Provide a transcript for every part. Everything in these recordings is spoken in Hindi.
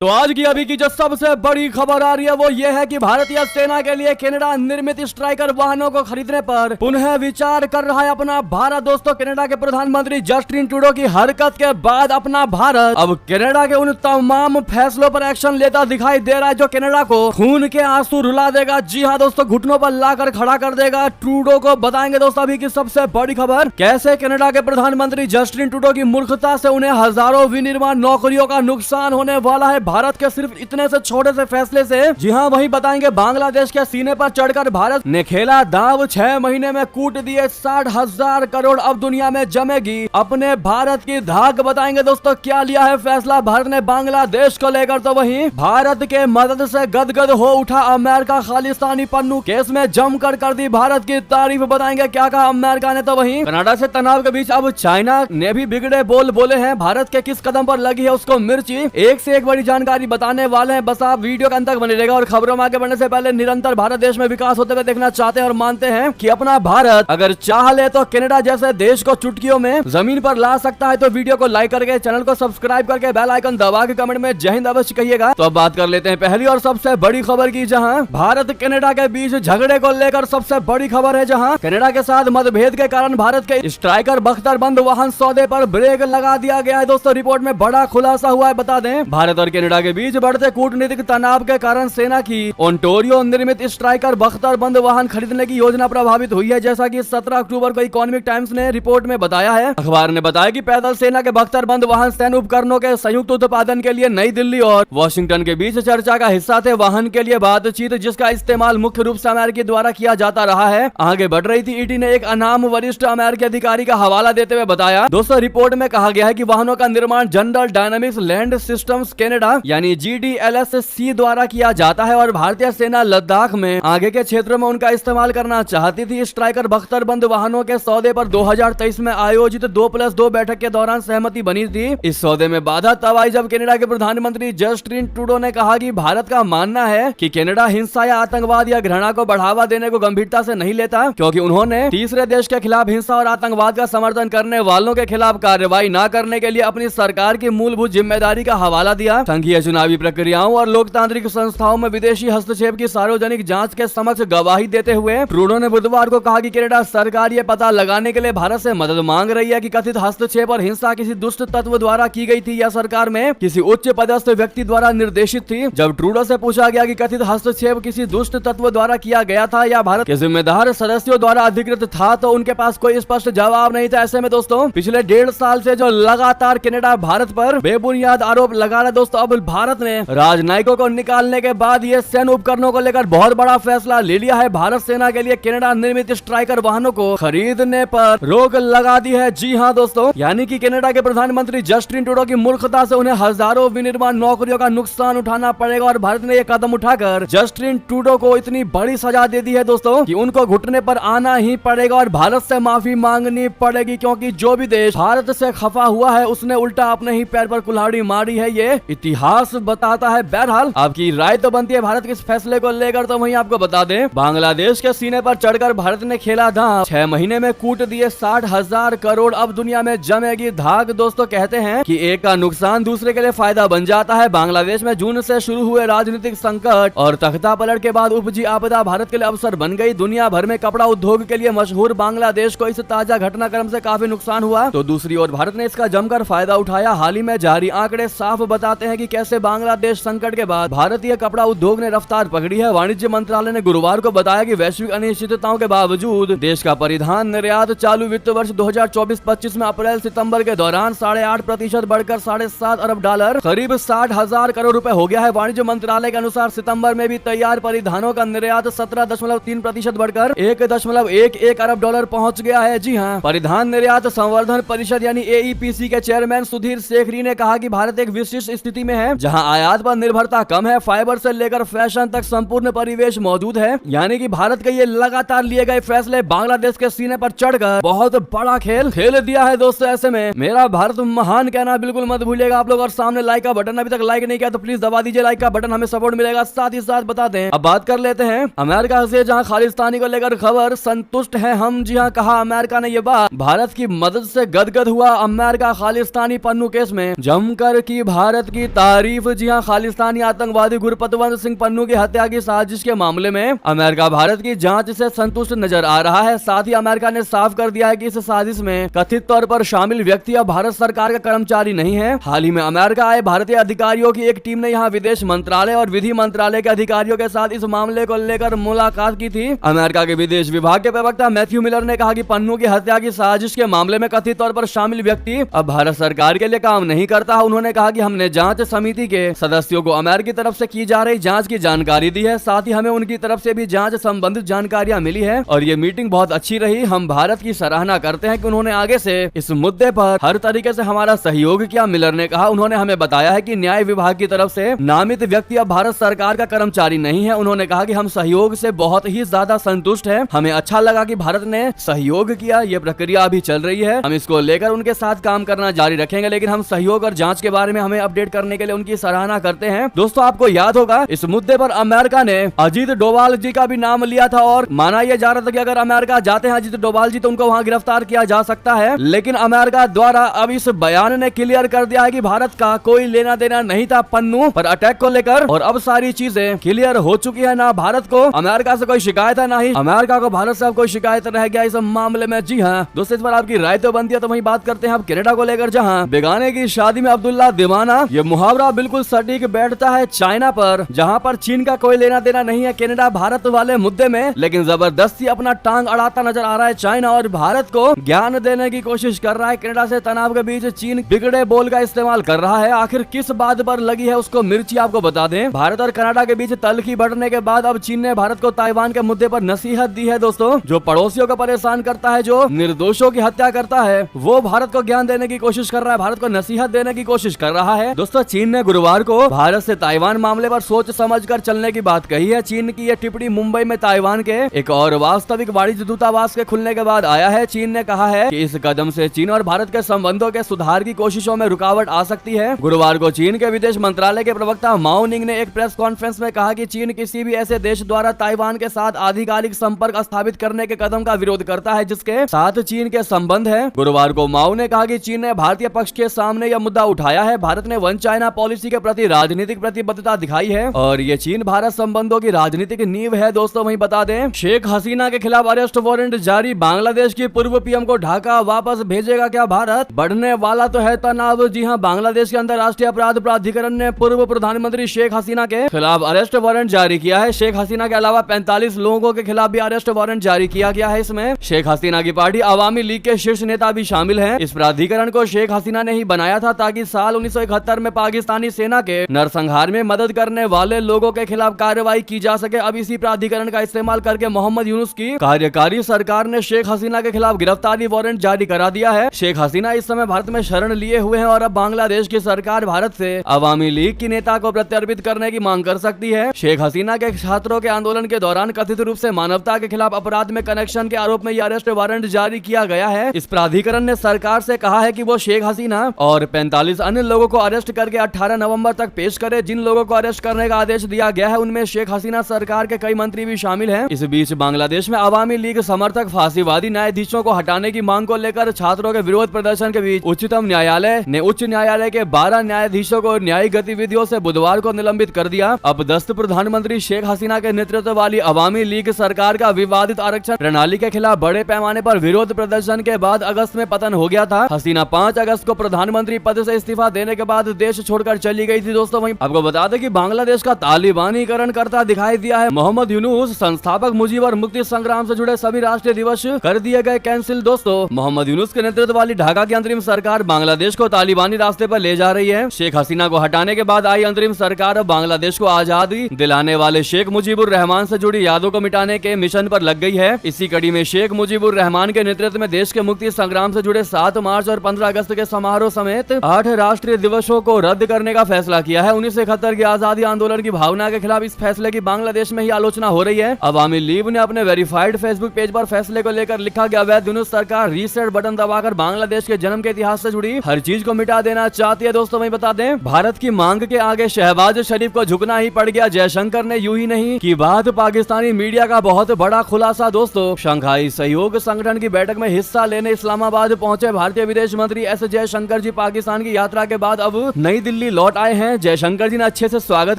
तो आज की अभी की जो सबसे बड़ी खबर आ रही है वो ये है कि भारतीय सेना के लिए कनाडा निर्मित स्ट्राइकर वाहनों को खरीदने पर पुनः विचार कर रहा है अपना भारत। दोस्तों, कनाडा के प्रधानमंत्री जस्टिन ट्रूडो की हरकत के बाद अपना भारत अब कनाडा के उन तमाम फैसलों पर एक्शन लेता दिखाई दे रहा है जो कनाडा को खून के आंसू रुला देगा। जी हाँ दोस्तों, घुटनों पर लाकर खड़ा कर देगा। ट्रूडो को बताएंगे दोस्तों अभी की सबसे बड़ी खबर, कैसे कनाडा के प्रधानमंत्री जस्टिन ट्रूडो की मूर्खता से उन्हें हजारों विनिर्माण नौकरियों का नुकसान होने वाला है भारत के सिर्फ इतने से छोटे से फैसले से। जी हाँ, वही बताएंगे बांग्लादेश के सीने पर चढ़कर भारत ने खेला दाव। 6 महीने में कूट दिए 60,000 करोड़, अब दुनिया में जमेगी अपने भारत की धाक। बताएंगे दोस्तों क्या लिया है फैसला भारत ने बांग्लादेश को लेकर। तो वहीं भारत के मदद से गदगद हो उठा अमेरिका, खालिस्तानी पन्नू केस में जमकर कर दी भारत की तारीफ। बताएंगे क्या कहा अमेरिका ने। तो वहीं कनाडा से तनाव के बीच अब चाइना ने भी बिगड़े बोल बोले हैं। भारत के किस कदम पर लगी है उसको मिर्ची, एक से एक बड़ी जानकारी बताने वाले हैं। बस आप वीडियो के अंत तक बने रहेगा। और खबरों में आगे बढ़ने से पहले निरंतर भारत देश में विकास होते हुए देखना चाहते हैं और मानते हैं कि अपना भारत अगर चाह ले तो कनाडा जैसे देश को चुटकियों में जमीन पर ला सकता है। तो वीडियो को लाइक करके, चैनल को सब्सक्राइब करके, बेल आइकन दबा के कमेंट में जय हिंद अवश्य कहिएगा। तो अब बात कर लेते हैं पहली और सबसे बड़ी खबर की, जहां भारत कनाडा के बीच झगड़े को लेकर सबसे बड़ी खबर है। जहां कनाडा के साथ मतभेद के कारण भारत के स्ट्राइकर बख्तरबंद वाहन सौदे पर ब्रेक लगा दिया गया है। दोस्तों, रिपोर्ट में बड़ा खुलासा हुआ है। बता दें, भारत और कनाडा के बीच बढ़ते कूटनीतिक तनाव के कारण सेना की ओंटारियो निर्मित स्ट्राइकर बख्तरबंद वाहन खरीदने की योजना प्रभावित हुई है। जैसा कि 17 अक्टूबर को इकोनॉमिक टाइम्स ने रिपोर्ट में बताया है। अखबार ने बताया कि पैदल सेना के बख्तरबंद वाहन सैन्य उपकरणों के संयुक्त उत्पादन के लिए नई दिल्ली और वॉशिंगटन के बीच चर्चा का हिस्सा थे। वाहन के लिए बातचीत, जिसका इस्तेमाल मुख्य रूप से अमेरिकी द्वारा किया जाता रहा है, आगे बढ़ रही थी। ईटी ने एक अनाम वरिष्ठ अमेरिकी अधिकारी का हवाला देते हुए बताया। दोस्तों, रिपोर्ट में कहा गया है कि वाहनों का निर्माण general dynamics land systems Canada यानी GDLSC द्वारा किया जाता है और भारतीय सेना लद्दाख में आगे के क्षेत्रों में उनका इस्तेमाल करना चाहती थी। स्ट्राइकर बख्तरबंद वाहनों के सौदे पर 2023 में आयोजित 2+2 बैठक के दौरान सहमति बनी थी। इस सौदे में बाधा तब आई जब कनाडा के प्रधानमंत्री जस्टिन ट्रूडो ने कहा कि भारत का मानना है कि कनाडा हिंसा या आतंकवाद या घृणा को बढ़ावा देने को गंभीरता से नहीं लेता, क्योंकि उन्होंने तीसरे देश के खिलाफ हिंसा और आतंकवाद का समर्थन करने वालों के खिलाफ कार्रवाई न करने के लिए अपनी सरकार की मूलभूत जिम्मेदारी का हवाला दिया। संघीय चुनावी प्रक्रियाओं और लोकतांत्रिक संस्थाओं में विदेशी हस्तक्षेप की सार्वजनिक जांच के समक्ष गवाही देते हुए ट्रूडो ने बुधवार को कहा कि कनाडा सरकार ये पता लगाने के लिए भारत से मदद मांग रही है कि कथित हस्तक्षेप और हिंसा किसी दुष्ट तत्व द्वारा की गई थी या सरकार में किसी उच्च पदस्थ व्यक्ति द्वारा निर्देशित थी। जब ट्रूडो से पूछा गया कि कथित हस्तक्षेप किसी दुष्ट तत्व द्वारा किया गया था या भारत के जिम्मेदार सदस्यों द्वारा अधिकृत था, तो उनके पास कोई स्पष्ट जवाब नहीं था। ऐसे में दोस्तों, पिछले 1.5 साल से जो लगातार कनाडा भारत पर बेबुनियाद आरोप लगा रहा है, दोस्तों अब भारत ने राजनयिकों को निकालने के बाद ये सैन्य उपकरणों को लेकर बहुत बड़ा फैसला ले लिया है। भारत सेना के लिए कनाडा निर्मित स्ट्राइकर वाहनों को खरीदने पर रोक लगा दी है। जी हाँ दोस्तों, यानी कि कनाडा के प्रधानमंत्री जस्टिन ट्रूडो की मूर्खता से उन्हें हजारों विनिर्माण नौकरियों का नुकसान उठाना पड़ेगा और भारत ने यह कदम उठाकर जस्टिन ट्रूडो को इतनी बड़ी सजा दे दी है दोस्तों कि उनको घुटने पर आना ही पड़ेगा और भारत से माफी मांगनी पड़ेगी, क्योंकि जो भी देश भारत से खफा हुआ है उसने उल्टा अपने ही पैर पर कुल्हाड़ी मारी है, ये इतिहास बताता है। बहरहाल आपकी राय तो बनती है भारत के इस फैसले को लेकर। तो वहीं आपको बता दें, बांग्लादेश के सीने पर चढ़कर भारत ने खेला दांव। 6 महीने में कूट दिए 60,000 करोड़, अब दुनिया में जमेगी धाक। दोस्तों, कहते हैं कि एक का नुकसान दूसरे के लिए फायदा बन जाता है। बांग्लादेश में जून से शुरू हुए राजनीतिक संकट और तख्ता पलट के बाद उपजी आपदा भारत के लिए अवसर बन गई। दुनिया भर में कपड़ा उद्योग के लिए मशहूर बांग्लादेश को इस ताजा घटनाक्रम से काफी नुकसान हुआ, तो दूसरी ओर भारत ने इसका जमकर फायदा उठाया। हाल ही में जारी आंकड़े साफ बताते हैं कि कैसे बांग्लादेश संकट के बाद भारतीय कपड़ा उद्योग ने रफ्तार पकड़ी है। वाणिज्य मंत्रालय ने गुरुवार को बताया कि वैश्विक अनिश्चितताओं के बावजूद देश का परिधान निर्यात चालू वित्त वर्ष 2024-25 में अप्रैल सितंबर के दौरान 8.5% बढ़कर $7.5 अरब, करीब 60,000 करोड़ रुपए हो गया है। वाणिज्य मंत्रालय के अनुसार सितंबर में भी तैयार परिधानों का निर्यात 17.3% बढ़कर $1.11 अरब पहुंच गया है। जी हाँ, परिधान निर्यात संवर्धन परिषद यानी AEPC के चेयरमैन सुधीर शेखरी ने कहा कि भारत एक विशिष्ट स्थिति में है जहां आयात पर निर्भरता कम है, फाइबर से लेकर फैशन तक संपूर्ण परिवेश मौजूद है। यानी कि भारत के ये लगातार लिए गए फैसले बांग्लादेश के सीने पर चढ़कर बहुत बड़ा खेल खेल दिया है। दोस्तों, ऐसे में मेरा भारत महान कहना बिल्कुल मत भूलिएगा आप लोग, और सामने लाइक का बटन अभी तक लाइक नहीं किया तो प्लीज दबा दीजिए लाइक का बटन, हमें सपोर्ट मिलेगा। साथ ही साथ बता दें, अब बात कर लेते हैं अमेरिका से, जहां खालिस्तानी को लेकर खबर, संतुष्ट है हम। जी हाँ, कहा अमेरिका ने ये बात भारत की मदद से गदगद हुआ। अमेरिका खालिस्तानी पन्नू केस में जमकर की भारत की तारीफ। जी हाँ, खालिस्तानी आतंकवादी गुरपतवंत सिंह पन्नू की हत्या की साजिश के मामले में अमेरिका भारत की जांच से संतुष्ट नजर आ रहा है। साथ ही अमेरिका ने साफ कर दिया है कि इस साजिश में कथित तौर पर शामिल व्यक्ति अब भारत सरकार का कर्मचारी नहीं है। हाल ही में अमेरिका आए भारतीय अधिकारियों की एक टीम ने यहाँ विदेश मंत्रालय और विधि मंत्रालय के अधिकारियों के साथ इस मामले को लेकर मुलाकात की थी। अमेरिका के विदेश विभाग के प्रवक्ता मैथ्यू मिलर ने कहा कि पन्नू की हत्या की साजिश के मामले में कथित तौर पर शामिल व्यक्ति अब भारत सरकार के लिए काम नहीं करता। उन्होंने कहा कि हमने जांच समिति के सदस्यों को अमेरिकी तरफ से की जा रही जांच की जानकारी दी है। साथ ही हमें उनकी तरफ से भी जांच संबंधित जानकारियां मिली है और ये मीटिंग बहुत अच्छी रही। हम भारत की सराहना करते हैं कि उन्होंने आगे से इस मुद्दे पर हर तरीके से हमारा सहयोग किया। मिलर ने कहा, उन्होंने हमें बताया है कि न्याय विभाग की तरफ से नामित व्यक्ति अब भारत सरकार का कर्मचारी नहीं है। उन्होंने कहा कि हम सहयोग से बहुत ही ज्यादा संतुष्ट हैं। हमें अच्छा लगा कि भारत ने सहयोग किया। ये प्रक्रिया अभी चल रही है, हम इसको लेकर उनके साथ काम करना जारी रखेंगे, लेकिन हम सहयोग और जांच के बारे में हमें अपडेट करने के लिए उनकी सराहना करते हैं। दोस्तों, आपको याद होगा इस मुद्दे पर अमेरिका ने अजीत डोभाल जी का भी नाम लिया था और माना यह जा रहा था कि अगर अमेरिका जाते हैं अजीत डोभाल जी तो उनको वहां गिरफ्तार किया जा सकता है। लेकिन अमेरिका द्वारा अब इस बयान ने क्लियर कर दिया है कि भारत का कोई लेना देना नहीं था पन्नू पर अटैक को लेकर और अब सारी चीजें क्लियर हो चुकी है। ना भारत को अमेरिका से कोई शिकायत है, ना ही अमेरिका को भारत से कोई शिकायत रह गया इस मामले में। जी हाँ दोस्तों, इस पर आपकी राय तो बनती है। तो वही बात करते हैं अब कनाडा को लेकर, जहाँ बेगाने की शादी में अब्दुल्ला दीवाना, ये मुहावरा बिल्कुल सटीक बैठता है चाइना पर, जहाँ पर चीन का कोई लेना देना नहीं है कनाडा भारत वाले मुद्दे में, लेकिन जबरदस्ती अपना टांग अड़ाता नजर आ रहा है चाइना और भारत को ज्ञान देने की कोशिश कर रहा है। कनाडा से तनाव के बीच चीन बिगड़े बोल का इस्तेमाल कर रहा है। आखिर किस बात पर लगी है उसको मिर्ची, आपको बता दें। भारत और कनाडा के बीच तल्खी बढ़ने के बाद अब चीन ने भारत को ताइवान के मुद्दे पर नसीहत दी है। दोस्तों, जो पड़ोसियों को परेशान करता है, जो निर्दोषों की हत्या करता है, वो भारत को ज्ञान देने की कोशिश कर रहा है, भारत को नसीहत देने की कोशिश कर रहा है। दोस्तों, चीन ने गुरुवार को भारत से ताइवान मामले पर सोच समझकर चलने की बात कही है। चीन की यह टिप्पणी मुंबई में ताइवान के एक और वास्तविक वाणिज्य दूतावास के खुलने के बाद आया है। चीन ने कहा है कि इस कदम से चीन और भारत के संबंधों के सुधार की कोशिशों में रुकावट आ सकती है। गुरुवार को चीन के विदेश मंत्रालय के प्रवक्ता माओ निंग ने एक प्रेस कॉन्फ्रेंस में कहा कि चीन किसी भी ऐसे देश द्वारा ताइवान के साथ आधिकारिक संपर्क स्थापित करने के कदम का विरोध करता है जिसके साथ चीन के संबंध है। गुरुवार को माओ ने कहा कि चीन ने भारतीय पक्ष के सामने यह मुद्दा उठाया है। भारत ने वन चाइना पॉलिसी के प्रति राजनीतिक प्रतिबद्धता दिखाई है और ये चीन भारत संबंधों की राजनीतिक नींव है। दोस्तों, वहीं बता दें, शेख हसीना के खिलाफ अरेस्ट वारंट जारी, बांग्लादेश की पूर्व पीएम को ढाका वापस भेजेगा क्या भारत? बढ़ने वाला तो है तनाव। जी हां, बांग्लादेश के अंतर्राष्ट्रीय अपराध प्राधिकरण ने पूर्व प्रधानमंत्री शेख हसीना के खिलाफ अरेस्ट वारंट जारी किया है। शेख हसीना के अलावा 45 लोगों के खिलाफ भी अरेस्ट वारंट जारी किया गया है। इसमें शेख हसीना की पार्टी अवामी लीग के शीर्ष नेता भी शामिल हैं। इस प्राधिकरण को शेख हसीना ने ही बनाया था ताकि साल 1971 में पाकिस्तानी सेना के नरसंहार में मदद करने वाले लोगों के खिलाफ कार्रवाई की जा सके। अब इसी प्राधिकरण का इस्तेमाल करके मोहम्मद यूनुस की कार्यकारी सरकार ने शेख हसीना के खिलाफ गिरफ्तारी वारंट जारी करा दिया है। शेख हसीना इस समय भारत में शरण लिए हुए हैं और अब बांग्लादेश की सरकार भारत से अवामी लीग की नेता को प्रत्यर्पित करने की मांग कर सकती है। शेख हसीना के छात्रों के आंदोलन के दौरान कथित रूप से मानवता के खिलाफ अपराध में कनेक्शन के आरोप में यह अरेस्ट वारंट जारी किया गया है। इस प्राधिकरण ने सरकार से कहा है कि वो शेख हसीना और 45 अन्य लोगों को अरेस्ट करके 18 नवंबर तक पेश करे। जिन लोगों को अरेस्ट करने का आदेश दिया गया है उनमें शेख हसीना सरकार के कई मंत्री भी शामिल हैं। इस बीच बांग्लादेश में अवामी लीग समर्थक फांसीवादी न्यायाधीशों को हटाने की मांग को लेकर छात्रों के विरोध प्रदर्शन के बीच उच्चतम न्यायालय ने उच्च न्यायालय के 12 न्यायाधीशों को न्यायिक गतिविधियों से बुधवार को निलंबित कर दिया। अब दस्त प्रधानमंत्री शेख हसीना के नेतृत्व वाली अवामी लीग सरकार का विवादित आरक्षण प्रणाली के खिलाफ बड़े पैमाने पर विरोध प्रदर्शन के बाद अगस्त में पतन हो गया था। हसीना 5 अगस्त को प्रधानमंत्री पद से इस्तीफा देने के बाद देश छोड़कर चली गई थी। दोस्तों, वहीं आपको बता दें कि बांग्लादेश का तालिबानीकरण करता दिखाई दिया है। मोहम्मद यूनुस संस्थापक मुजीब और मुक्ति संग्राम से जुड़े सभी राष्ट्रीय दिवस कर दिए गए कैंसिल। दोस्तों, मोहम्मद यूनुस के नेतृत्व वाली ढाका की अंतरिम सरकार बांग्लादेश को तालिबानी रास्ते पर ले जा रही है। शेख हसीना को हटाने के बाद आई अंतरिम सरकार बांग्लादेश को आजादी दिलाने वाले शेख मुजीबुर रहमान से जुड़ी यादों को मिटाने के मिशन पर लग गई है। इसी कड़ी में शेख मुजीबुर रहमान के नेतृत्व में देश के मुक्ति संग्राम से जुड़े 7 मार्च और 15 अगस्त के समारोह समेत 8 राष्ट्रीय दिवसों को रद्द करने का फैसला किया है। 1971 के आजादी आंदोलन की भावना के खिलाफ इस फैसले की बांग्लादेश में ही आलोचना हो रही है। अवामी लीग ने अपने वेरीफाइड फेसबुक पेज पर फैसले को लेकर लिखा कि अवैध यूनुस सरकार रीसेट बटन दबाकर बांग्लादेश के जन्म के इतिहास से जुड़ी हर चीज को मिटा देना चाहती है। दोस्तों, वहीं बता दें, भारत की मांग के आगे शहबाज शरीफ को झुकना ही पड़ गया। जयशंकर ने यूं ही नहीं की बात पाकिस्तानी मीडिया का बहुत बड़ा खुलासा। दोस्तों, शंघाई सहयोग संगठन की बैठक में हिस्सा लेने इस्लामाबाद पहुंचे भारतीय विदेश मंत्री एस जयशंकर जी पाकिस्तान की यात्रा के बाद अब नई दिल्ली दिल्ली लौट आए हैं। जयशंकर जी ने अच्छे से स्वागत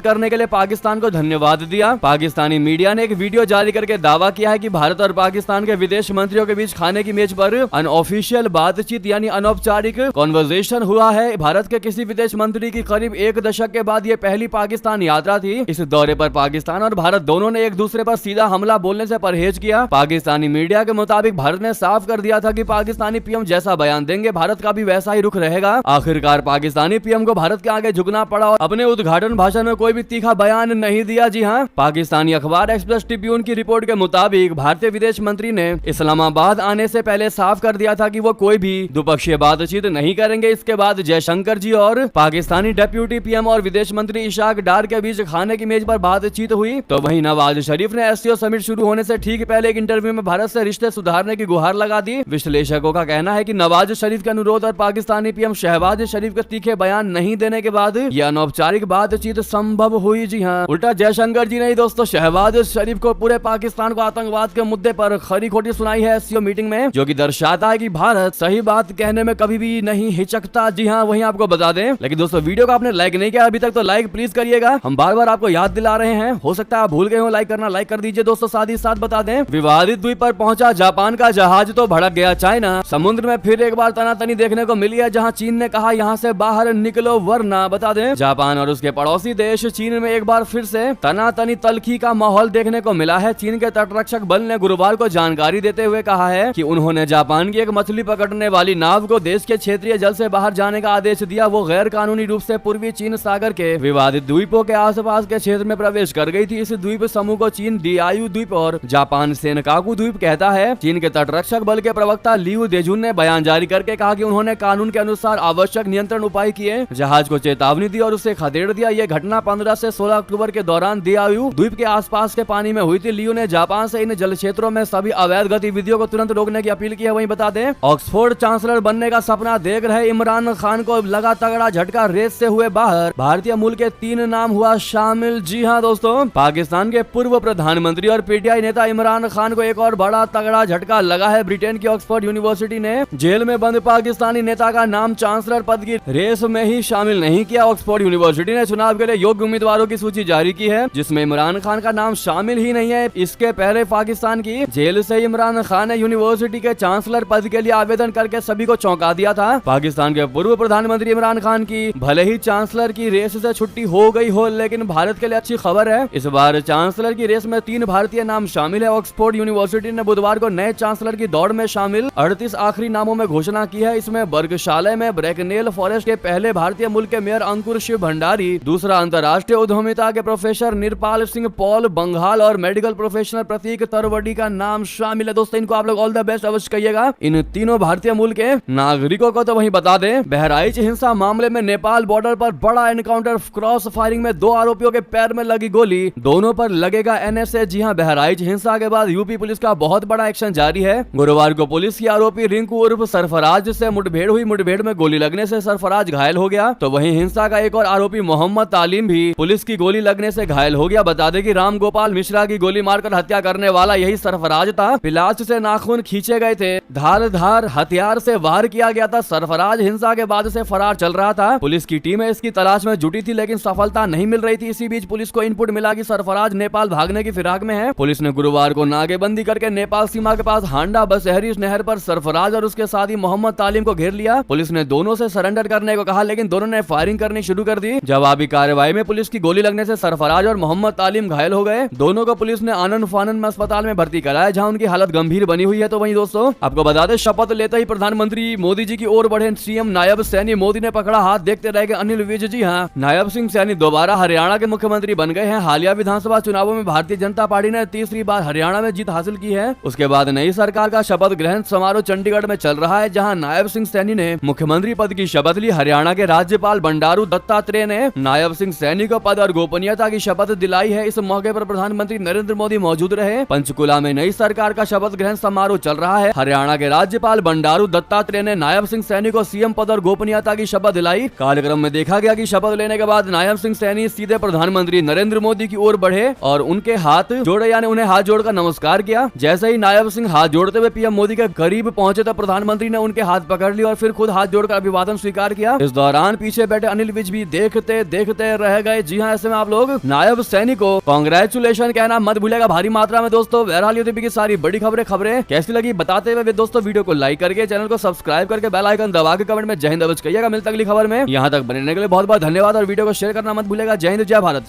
करने के लिए पाकिस्तान को धन्यवाद दिया। पाकिस्तानी मीडिया ने एक वीडियो जारी करके दावा किया है कि भारत और पाकिस्तान के विदेश मंत्रियों के बीच खाने की मेज पर अनऑफिशियल बातचीत यानी अनौपचारिक कॉन्वर्सेशन हुआ है। भारत के किसी विदेश मंत्री की करीब एक दशक के बाद ये पहली पाकिस्तान यात्रा थी। इस दौरे पर पाकिस्तान और भारत दोनों ने एक दूसरे पर सीधा हमला बोलने से परहेज किया। पाकिस्तानी मीडिया के मुताबिक भारत ने साफ कर दिया था कि पाकिस्तानी पीएम जैसा बयान देंगे भारत का भी वैसा ही रुख रहेगा। आखिरकार पाकिस्तानी पीएम को भारत के आगे झुकना पड़ा और अपने उद्घाटन भाषण में कोई भी तीखा बयान नहीं दिया। जी हाँ, पाकिस्तानी अखबार एक्सप्रेस ट्रिब्यून की रिपोर्ट के मुताबिक भारतीय विदेश मंत्री ने इस्लामाबाद आने से पहले साफ कर दिया था कि वो कोई भी द्विपक्षीय बातचीत नहीं करेंगे। इसके बाद जयशंकर जी और पाकिस्तानी डेप्यूटी पीएम और विदेश मंत्री इशाक डार के बीच खाने की मेज पर बातचीत हुई। तो वहीं नवाज शरीफ ने एससीओ समिट शुरू होने से ठीक पहले एक इंटरव्यू में भारत से रिश्ते सुधारने की गुहार लगा दी। विश्लेषकों का कहना है कि नवाज शरीफ के अनुरोध और पाकिस्तानी पीएम शहबाज शरीफ के तीखे बयान नहीं देने के बाद यह अनौपचारिक बातचीत संभव हुई। जी हाँ, उल्टा जयशंकर जी ने दोस्तों शहबाज शरीफ को पूरे पाकिस्तान को आतंकवाद के मुद्दे पर खरी खोटी सुनाई है एससीओ मीटिंग में, जो कि दर्शाता है कि भारत सही बात कहने में कभी भी नहीं हिचकता। जी हाँ, वहीं आपको बता दें, लेकिन दोस्तों वीडियो को आपने लाइक नहीं किया अभी तक तो लाइक प्लीज करिएगा। हम बार बार आपको याद दिला रहे हैं, हो सकता है आप भूल गए हो, लाइक करना लाइक कर दीजिए दोस्तों। साथ ही साथ बता दें, विवादित द्वीप पर पहुंचा जापान का जहाज तो भड़क गया चाइना। समुद्र में फिर एक बार तनातनी देखने को मिली है, जहां चीन ने कहा यहां से बाहर निकलो वरना। बता दें, जापान और उसके पड़ोसी देश चीन में एक बार फिर से तनातनी तलखी का माहौल देखने को मिला है। चीन के तटरक्षक बल ने गुरुवार को जानकारी देते हुए कहा है कि उन्होंने जापान की एक मछली पकड़ने वाली नाव को देश के क्षेत्रीय जल से बाहर जाने का आदेश दिया। वो गैर कानूनी रूप से पूर्वी चीन सागर के विवादित द्वीपों के आसपास के क्षेत्र में प्रवेश कर गई थी। इस द्वीप समूह को चीन डियायू द्वीप और जापान सेनकाकू द्वीप कहता है। चीन के तटरक्षक बल के प्रवक्ता लियू देजुन ने बयान जारी करके कहा कि उन्होंने कानून के अनुसार आवश्यक नियंत्रण उपाय किए, जहाज को चेतावनी दी और उसे खदेड़ दिया। यह घटना 15 से 16 अक्टूबर के दौरान डियायू द्वीप के आसपास के पानी में हुई थी। लियू ने जापान से इन जल क्षेत्रों में सभी अवैध गतिविधियों को तुरंत रोकने की अपील की है। वहीं बता दें, ऑक्सफोर्ड चांसलर बनने का सपना देख रहे इमरान खान को लगा तगड़ा झटका, रेस से हुए बाहर। भारतीय मूल के 3 नाम हुआ शामिल। जी हाँ दोस्तों, पाकिस्तान के पूर्व प्रधानमंत्री और पीटीआई नेता इमरान खान को एक और बड़ा तगड़ा झटका लगा है। ब्रिटेन की ऑक्सफोर्ड यूनिवर्सिटी ने जेल में बंद पाकिस्तानी नेता का नाम चांसलर पद की रेस में ही शामिल नहीं किया। ऑक्सफोर्ड यूनिवर्सिटी ने चुनाव के लिए योग्य उम्मीदवारों की सूची जारी की है, जिसमें इमरान खान का नाम शामिल ही नहीं है। इसके पहले पाकिस्तान की जेल से इमरान खान ने यूनिवर्सिटी के चांसलर पद के लिए आवेदन करके सभी को चौंका दिया था। पाकिस्तान के पूर्व प्रधानमंत्री इमरान खान की भले ही चांसलर की रेस से छुट्टी हो गई हो, लेकिन भारत के लिए अच्छी खबर है। इस बार चांसलर की रेस में 3 भारतीय नाम शामिल है। ऑक्सफोर्ड यूनिवर्सिटी ने बुधवार को नए चांसलर की दौड़ में शामिल 38 आखिरी नामों में घोषणा की है। इसमें बर्कशाले में ब्रैकनेल फॉरेस्ट के पहले भारतीय मूल के मेयर अंकुर शिव भंडारी, दूसरा अंतर्राष्ट्रीय उद्यमिता के प्रोफेसर निरपाल सिंह पॉल बंगाल और मेडिकल प्रोफेशनल प्रतीक तरवड़ी का नाम शामिल है। दोस्तों, इनको आप लोग ऑल द बेस्ट अवश्य कहिएगा, इन तीनों भारतीय मूल के नागरिकों को। तो वहीं बता दें, बहराइच हिंसा मामले में नेपाल बॉर्डर पर बड़ा एनकाउंटर, क्रॉस फायरिंग में 2 आरोपियों के पैर में लगी गोली, दोनों पर लगेगा एनएसए। जी हां, बहराइच हिंसा के बाद यूपी पुलिस का बहुत बड़ा एक्शन जारी है। गुरुवार को पुलिस की आरोपी रिंकू उर्फ सरफराज से मुठभेड़ हुई। मुठभेड़ में गोली लगने से सरफराज घायल हो गया। तो वहीं हिंसा का एक और आरोपी मोहम्मद तालीम भी पुलिस की गोली लगने से घायल हो गया। बता दें कि राम गोपाल मिश्रा की गोली मारकर हत्या करने वाला यही सरफराज था। पिलाच से नाखून खींचे गए थे, धारदार हथियार से वार किया गया था। सरफराज हिंसा के बाद से फरार चल रहा था। पुलिस की टीम इसकी तलाश में जुटी थी, लेकिन सफलता नहीं मिल रही थी। इसी बीच पुलिस को इनपुट मिला कि सरफराज नेपाल भागने की फिराक में है। पुलिस ने गुरुवार को नाकेबंदी करके नेपाल सीमा के पास हांडा बसहरी नहर पर सरफराज और उसके साथी मोहम्मद तालीम को घेर लिया। पुलिस ने दोनों से सरेंडर करने को कहा, लेकिन दोनों ने फायरिंग करनी शुरू कर दी। जवाबी कार्रवाई में पुलिस की गोली लगने से सरफराज और मोहम्मद तालीम घायल हो गए। दोनों को पुलिस ने आनंद फानन में अस्पताल में भर्ती कराया, जहां उनकी हालत गंभीर बनी हुई है। तो वहीं दोस्तों, आपको बता दें, शपथ लेते ही प्रधानमंत्री मोदी जी की ओर बढ़े सीएम नायब सैनी। मोदी ने पकड़ा हाथ, देखते रह गए अनिल विज। जी हाँ, नायब सिंह सैनी दोबारा हरियाणा के मुख्यमंत्री बन गए हैं। हालिया विधानसभा चुनावों में भारतीय जनता पार्टी ने तीसरी बार हरियाणा में जीत हासिल की है। उसके बाद नई सरकार का शपथ ग्रहण समारोह चंडीगढ़ में चल रहा है, जहां नायब सिंह सैनी ने मुख्यमंत्री पद की शपथ ली। हरियाणा के राज्यपाल बंडारू दत्तात्रेय ने नायब सिंह सैनी को पद और गोपनीयता की शपथ दिलाई है। इस मौके पर प्रधानमंत्री नरेंद्र मोदी मौजूद रहे। पंचकुला में नई सरकार का शपथ ग्रहण समारोह चल रहा है। हरियाणा के राज्यपाल बंडारू दत्तात्रेय ने नायब सिंह सैनी को सीएम पद और गोपनीयता की शपथ दिलाई। कार्यक्रम में देखा गया कि शपथ लेने के बाद नायब सिंह सैनी सीधे प्रधानमंत्री नरेंद्र मोदी की ओर बढ़े और उनके हाथ जोड़े, यानी उन्हें हाथ जोड़कर नमस्कार किया। जैसे ही नायब सिंह हाथ जोड़ते हुए पीएम मोदी के करीब पहुंचे तो प्रधानमंत्री ने उनके हाथ पकड़ लिया और फिर खुद हाथ जोड़कर अभिवादन स्वीकार किया। इस दौरान पीछे बैठे अनिल विज भी देखते देखते रह गए। जी हाँ, ऐसे में आप लोग नायब सैनिक को कांग्रेचुलेशन कहना मत भूलेगा भारी मात्रा में दोस्तों। बहरहाल ये थी की सारी बड़ी खबरें कैसी लगी बताते हुए दोस्तों वीडियो को लाइक करके चैनल को सब्सक्राइब करके बेल आइकन दबा के कमेंट में जय हिंद अवश्य कहिएगा। मिलता अगली खबर में, यहाँ तक बने रहने के लिए बहुत बहुत धन्यवाद और वीडियो को शेयर करना मत भूलेगा। जय हिंद, जय भारत।